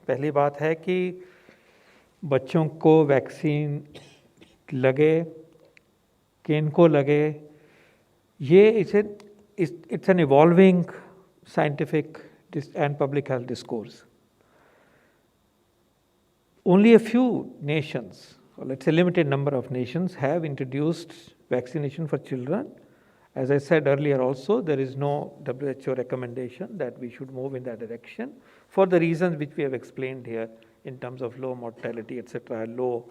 पहली बात है कि बच्चों को वैक्सीन लगे, किनको लगे, ये it's an evolving scientific and public health discourse. Only a few nations, or let's say limited number of nations, have introduced vaccination for children. As I said earlier also, there is no WHO recommendation that we should move in that direction for the reasons which we have explained here in terms of low mortality, etc., low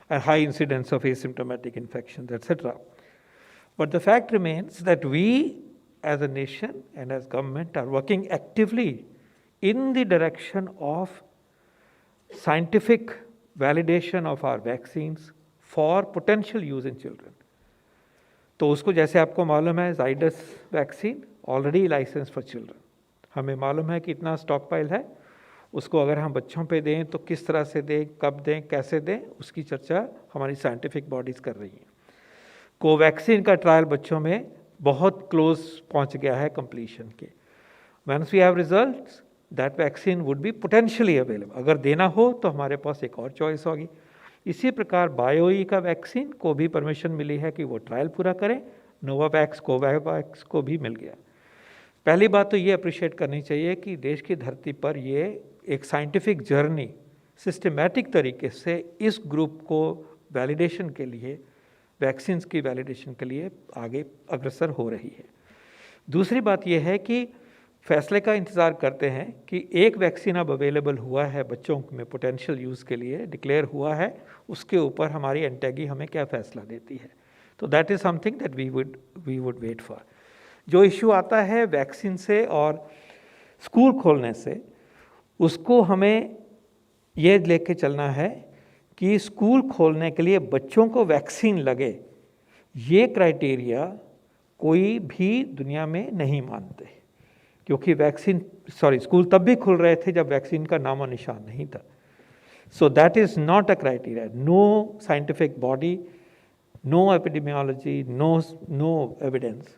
and high incidence of asymptomatic infections, etc. But the fact remains that we as a nation and as government are working actively in the direction of scientific validation of our vaccines for potential use in children. तो उसको जैसे आपको मालूम है Zydus vaccine already license for children, हमें मालूम है कि इतना स्टॉक पाइल है, उसको अगर हम बच्चों पे दें तो किस तरह से दें, कब दें, कैसे दें, उसकी चर्चा हमारी साइंटिफिक बॉडीज़ कर रही हैं। कोवैक्सीन का ट्रायल बच्चों में बहुत क्लोज पहुंच गया है कंप्लीशन के। Once we have results, that vaccine would be potentially available. अगर देना हो तो हमारे पास एक और चॉइस होगी। इसी प्रकार बायोई का वैक्सीन को भी परमिशन मिली है कि वो ट्रायल पूरा करें, नोवावैक्स कोवैक्स को भी मिल गया। पहली बात तो ये अप्रिशिएट करनी चाहिए कि देश की धरती पर ये एक साइंटिफिक जर्नी सिस्टमैटिक तरीके से इस ग्रुप को वैलिडेशन के लिए, वैक्सीन्स की वैलिडेशन के लिए आगे अग्रसर हो रही है। दूसरी बात यह है कि फैसले का इंतज़ार करते हैं कि एक वैक्सीन अब अवेलेबल हुआ है बच्चों में पोटेंशियल यूज़ के लिए, डिक्लेयर हुआ है, उसके ऊपर हमारी एंटेगी हमें क्या फ़ैसला देती है। तो that is something that we would wait for. जो इशू आता है वैक्सीन से और स्कूल खोलने से, उसको हमें ये लेके चलना है कि स्कूल खोलने के लिए बच्चों को वैक्सीन लगे, ये क्राइटेरिया कोई भी दुनिया में नहीं मानते, क्योंकि स्कूल तब भी खुल रहे थे जब वैक्सीन का नामो निशान नहीं था। So that is not a criteria. No scientific body, no epidemiology, no evidence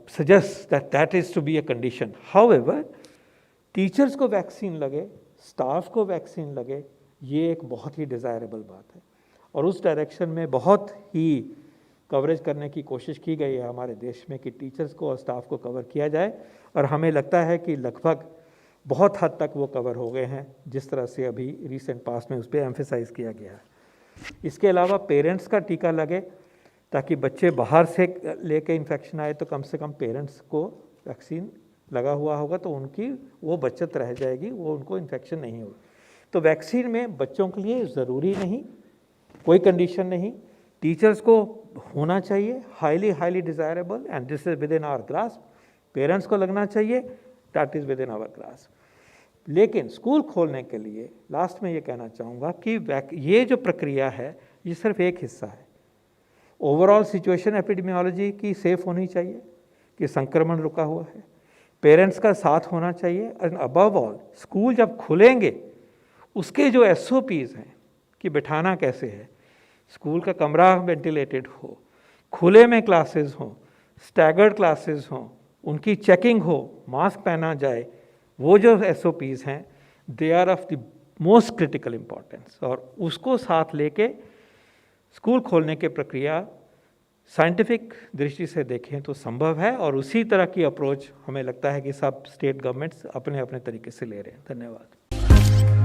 suggests that is to be a condition. However, teachers को वैक्सीन लगे, स्टाफ को वैक्सीन लगे, ये एक बहुत ही डिज़ायरेबल बात है और उस डायरेक्शन में बहुत ही कवरेज करने की कोशिश की गई है हमारे देश में कि टीचर्स को और स्टाफ को कवर किया जाए, और हमें लगता है कि लगभग बहुत हद तक वो कवर हो गए हैं, जिस तरह से अभी रिसेंट पास्ट में उस पर एम्फेसाइज किया गया है। इसके अलावा पेरेंट्स का टीका लगे, ताकि बच्चे बाहर से लेके इन्फेक्शन आए तो कम से कम पेरेंट्स को वैक्सीन लगा हुआ होगा तो उनकी वो बचत रह जाएगी, वो उनको इन्फेक्शन नहीं होगा। तो वैक्सीन में बच्चों के लिए ज़रूरी नहीं, कोई कंडीशन नहीं, टीचर्स को होना चाहिए, highly desirable and this is within our grasp. Parents को लगना चाहिए, that is within our grasp. लेकिन स्कूल खोलने के लिए लास्ट में ये कहना चाहूँगा कि ये जो प्रक्रिया है ये सिर्फ एक हिस्सा है। ओवरऑल सिचुएशन एपिडेमियोलॉजी की सेफ होनी चाहिए कि संक्रमण रुका हुआ है, पेरेंट्स का साथ होना चाहिए, एंड अबव ऑल स्कूल जब खुलेंगे उसके जो SOPs हैं कि बिठाना कैसे है, स्कूल का कमरा वेंटिलेटेड हो, खुले में क्लासेस हों, स्टैगर्ड क्लासेस हों, उनकी चेकिंग हो, मास्क पहना जाए, वो जो SOPs हैं they are of the most critical importance, और उसको साथ लेके स्कूल खोलने की प्रक्रिया साइंटिफिक दृष्टि से देखें तो संभव है, और उसी तरह की अप्रोच हमें लगता है कि सब स्टेट गवर्नमेंट्स अपने अपने तरीके से ले रहे हैं। धन्यवाद।